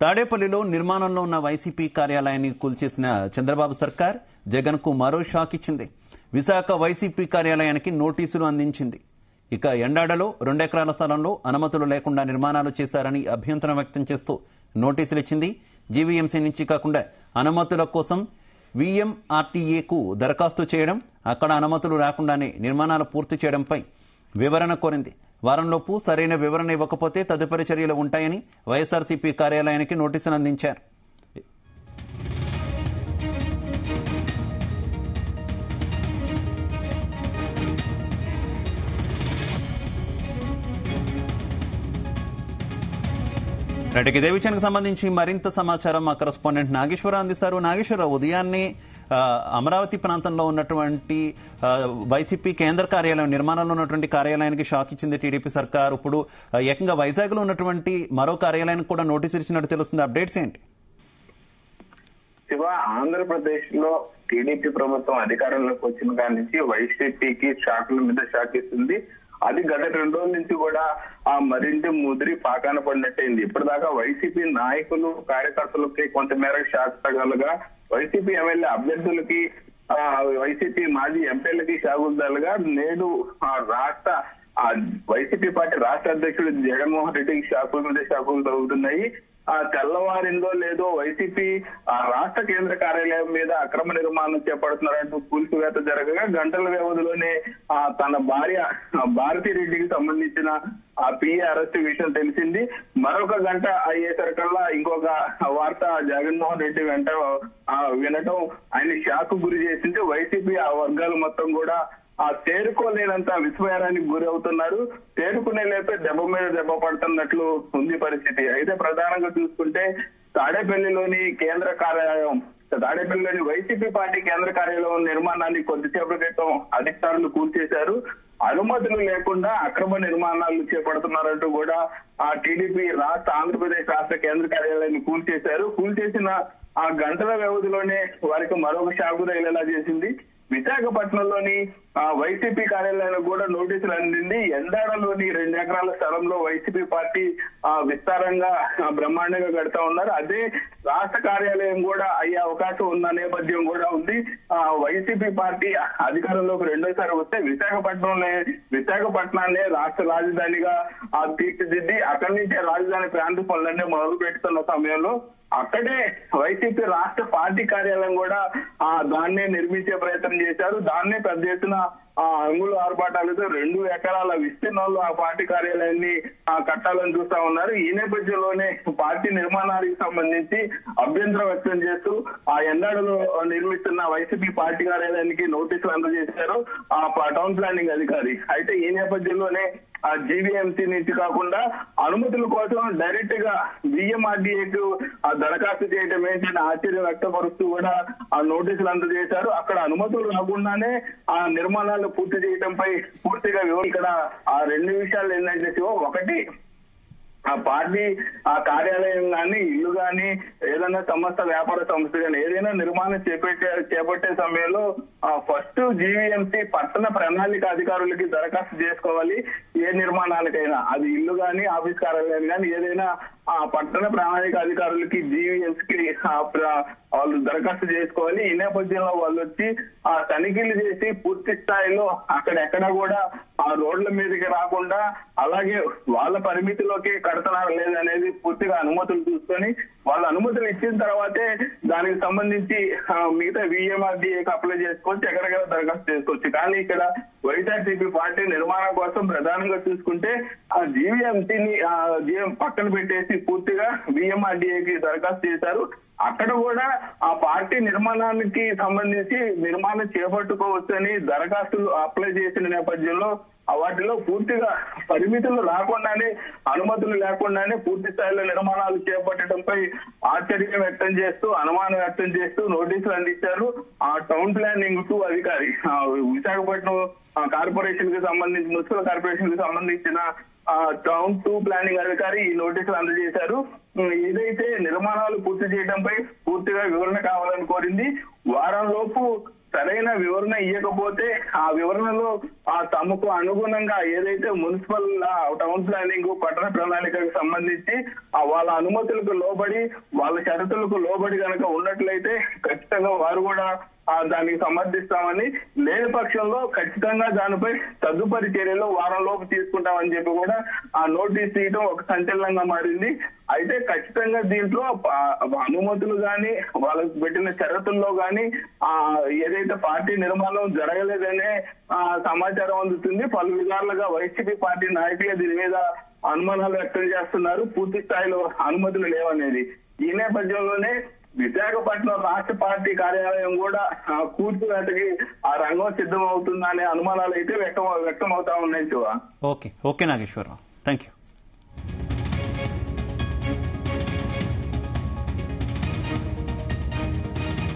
తాడేపల్లిలో నిర్మాణంలో ఉన్న వైసీపీ కార్యాలయాన్ని కూల్చేసిన చంద్రబాబు సర్కార్ జగన్ కు మరో షాక్ ఇచ్చింది. విశాఖ వైసీపీ కార్యాలయానికి నోటీసులు అందించింది. ఇక ఎండాడలో 2 ఎకరాల స్థలంలో అనుమతులు లేకుండా నిర్మాణాలు చేశారని అభ్యంతరం వ్యక్తం చేస్తూ నోటీసులు ఇచ్చింది. జీవీఎంసీ నుంచి కాకుండా అనుమతుల కోసం వీఎంఆర్టీఏకు దరఖాస్తు చేయడం, అక్కడ అనుమతులు రాకుండానే నిర్మాణాలు పూర్తి చేయడంపై వివరణ కోరింది. వారంలోపు సరైన వివరణ ఇవ్వకపోతే తదుపరి చర్యలు ఉంటాయని వైఎస్ఆర్సీపీ కార్యాలయానికి నోటీసులు అందించారు. ఇదే విషయానికి సంబంధించి మరింత సమాచారం మా కరెస్పాండెంట్ నాగేశ్వరరావు అందిస్తారు. నాగేశ్వరరావు, ఉదయాన్నే అమరావతి ప్రాంతంలో ఉన్నటువంటి వైసీపీ కేంద్ర కార్యాలయం నిర్మాణంలో ఉన్నటువంటి కార్యాలయానికి షాక్ ఇచ్చింది టీడీపీ సర్కార్. ఇప్పుడు ఏకంగా వైజాగ్ లో ఉన్నటువంటి మరో కార్యాలయానికి కూడా నోటీసులు ఇచ్చినట్టు తెలుస్తుంది. అప్డేట్స్ ఏంటి? శివ, ఆంధ్రప్రదేశ్ లో టీడీపీ ప్రభుత్వం అధికారంలోకి వచ్చిన కాడి నుంచి వైసీపీకి షాకుల మీద షాక్ ఇస్తుంది. అది గత 2 రోజుల నుంచి కూడా మరింత ముదిరి పాకాన పడినట్టయింది. ఇప్పటిదాకా వైసీపీ నాయకులు కార్యకర్తలకి కొంతమేర షాక్ తగలగా, వైసీపీ ఎమ్మెల్యే అభ్యర్థులకి వైసీపీ మాజీ ఎంపీలకి షాకులుగా నేడు రాష్ట్ర వైసీపీ పార్టీ రాష్ట్ర అధ్యక్షుడు జగన్మోహన్ రెడ్డికి షాకుల మీద షాకులు తగ్గుతున్నాయి. తెల్లవారిందో లేదో వైసీపీ రాష్ట్ర కేంద్ర కార్యాలయం మీద అక్రమ నిర్మాణం చేపడుతున్నారంటూ కూల్చివేత జరగగా గంటల వ్యవధిలోనే తన భార్య భారతీ రెడ్డికి సంబంధించిన ఆ పిఏ అరెస్ట్ విషయం తెలిసింది. మరొక గంట అయ్యేసరికల్లా ఇంకొక వార్త జగన్మోహన్ రెడ్డి వెంట వినటం ఆయన షాక్ గురి చేసింది. వైసీపీ ఆ వర్గాలు మొత్తం కూడా తేరుకోలేనంత విస్మయానికి గురి అవుతున్నారు. తేరుకునే లేపే దెబ్బ మీద దెబ్బ పడుతున్నట్లు ఉంది పరిస్థితి. అయితే ప్రధానంగా చూసుకుంటే తాడేపల్లిలోని కేంద్ర కార్యాలయం, తాడేపల్లిలోని వైసీపీ పార్టీ కేంద్ర కార్యాలయం నిర్మాణాన్ని కొద్దిసేపటి క్రితం అధికారులు కూల్చేశారు. అనుమతులు లేకుండా అక్రమ నిర్మాణాలు చేపడుతున్నారంటూ కూడా టీడీపీ ఆంధ్రప్రదేశ్ రాష్ట్ర కేంద్ర కార్యాలయాన్ని కూల్చేశారు. కూల్చేసిన ఆ గంటల వ్యవధిలోనే వారికి మరొక షాకు రైలేలా చేసింది. విశాఖపట్నంలోని వైసీపీ కార్యాలయానికి కూడా నోటీసులు అందింది. ఎండాడలోని 2 ఎకరాల స్థలంలో వైసీపీ పార్టీ విస్తారంగా బ్రహ్మాండంగా కడతా ఉన్నారు. అదే రాష్ట్ర కార్యాలయం కూడా అయ్యే అవకాశం ఉన్న నేపథ్యం కూడా ఉంది. వైసీపీ పార్టీ అధికారంలోకి 2వ వస్తే విశాఖపట్నాన్ని రాష్ట్ర రాజధానిగా తీర్చిదిద్ది అక్కడి నుంచే రాజధాని ప్రాంత పనులన్నీ మొదలు పెడుతున్న సమయంలో అక్కడే వైసీపీ రాష్ట్ర పార్టీ కార్యాలయం కూడా దాన్నే నిర్మించే ప్రయత్నం చేశారు. దాన్నే పెద్ద ఎత్తున అంగుళ ఆర్భాటాలతో 2 ఎకరాల విస్తీర్ణంలో ఆ పార్టీ కార్యాలయాన్ని కట్టాలని చూస్తా ఉన్నారు. ఈ నేపథ్యంలోనే పార్టీ నిర్మాణానికి సంబంధించి అభ్యంతరం వ్యక్తం చేస్తూ ఆ ఎండాడలో నిర్మిస్తున్న వైసీపీ పార్టీ కార్యాలయానికి నోటీసులు అందజేశారు టౌన్ ప్లానింగ్ అధికారి. అయితే ఈ నేపథ్యంలోనే జీవీఎంసీ నుంచి కాకుండా అనుమతుల కోసం డైరెక్ట్ గా వీఎంఆర్డీఏకు దరఖాస్తు చేయడం ఏంటని ఆశ్చర్యం వ్యక్తపరుస్తూ కూడా ఆ నోటీసులు అందజేశారు. అక్కడ అనుమతులు రాకుండానే ఆ నిర్మాణాలు పూర్తి చేయడంపై పూర్తిగా ఇక్కడ ఆ 2 విషయాలు ఏంటంటే, ఒకటి ఆ పార్టీ ఆ కార్యాలయం కానీ ఇల్లు కానీ ఏదైనా సంస్థ వ్యాపార సంస్థ కానీ ఏదైనా నిర్మాణం చేపట్టే సమయంలో ఫస్ట్ జీవీఎంసీ పట్టణ ప్రణాళిక అధికారులకి దరఖాస్తు చేసుకోవాలి. ఏ నిర్మాణాలకైనా, అది ఇల్లు కానీ ఆఫీస్ కార్యాలయం కానీ ఏదైనా ఆ పట్టణ ప్రణాళిక అధికారులకి జీవీఎంసీకి వాళ్ళు దరఖాస్తు చేసుకోవాలి. ఈ నేపథ్యంలో వాళ్ళు వచ్చి ఆ తనిఖీలు చేసి పూర్తి స్థాయిలో అక్కడెక్కడ కూడా ఆ రోడ్ల మీదకి రాకుండా, అలాగే వాళ్ళ పరిమితిలోకి కడుతున్నారు లేదనేది పూర్తిగా అనుమతులు చూసుకొని వాళ్ళ అనుమతులు ఇచ్చిన తర్వాతే దానికి సంబంధించి మిగతా వీఎంఆర్డీఏకి అప్లై చేసుకోవచ్చు, ఎక్కడికైనా దరఖాస్తు చేసుకోవచ్చు. కానీ ఇక్కడ వైఎస్ఆర్సీపీ పార్టీ నిర్మాణం కోసం ప్రధానంగా చూసుకుంటే ఆ జీవీఎంసీని పక్కన పెట్టేసి పూర్తిగా వీఎంఆర్డీఏకి దరఖాస్తు చేశారు. అక్కడ కూడా ఆ పార్టీ నిర్మాణానికి సంబంధించి నిర్మాణం చేపట్టుకోవచ్చని దరఖాస్తులు అప్లై చేసిన నేపథ్యంలో వాటిలో పూర్తిగా పరిమితులు రాకుండానే, అనుమతులు లేకుండానే పూర్తి స్థాయిలో నిర్మాణాలు చేపట్టడంపై ఆశ్చర్యం వ్యక్తం చేస్తూ, అనుమానం వ్యక్తం చేస్తూ నోటీసులు అందించారు ఆ టౌన్ ప్లానింగ్ 2 అధికారి. విశాఖపట్నం కార్పొరేషన్ కి సంబంధించి, మున్సిపల్ కార్పొరేషన్ కి సంబంధించిన టౌన్ 2 ప్లానింగ్ అధికారి ఈ నోటీసులు అందజేశారు. ఏదైతే నిర్మాణాలు పూర్తి చేయడంపై పూర్తిగా వివరణ కావాలని కోరింది. వారం లోపు సరైన వివరణ ఇవ్వకపోతే ఆ వివరణలో తమకు అనుగుణంగా ఏదైతే మున్సిపల్ టౌన్ ప్లానింగ్ పట్టణ ప్రణాళికకు సంబంధించి వాళ్ళ అనుమతులకు లోబడి వాళ్ళ షరతులకు లోబడి కనుక ఉన్నట్లయితే ఖచ్చితంగా వారు కూడా దానికి సమర్థిస్తామని, లేని పక్షంలో ఖచ్చితంగా దానిపై తదుపరి చర్యలు వారం లోపు తీసుకుంటామని చెప్పి కూడా ఆ నోటీస్ తీయడం ఒక సంచలనంగా మారింది. అయితే ఖచ్చితంగా దీంట్లో అనుమతులు గాని వాళ్ళకు పెట్టిన షరతుల్లో గాని ఏదైతే పార్టీ నిర్మాణం జరగలేదనే సమాచారం అందుతుంది. పలు విధాలుగా వైసీపీ పార్టీ నాయకులే దీని మీద అనుమానాలు వ్యక్తం చేస్తున్నారు. పూర్తి స్థాయిలో అనుమతులు లేవనేది. ఈ నేపథ్యంలోనే విశాఖపట్నం రాష్ట్ర పార్టీ కార్యాలయం కూడా కూర్చున్నట్టుకి ఆ రంగం సిద్ధం అవుతుందనే అనుమానాలు అయితే వ్యక్తం అవుతా ఉన్నాయి. Okay Nageswararao, thank you.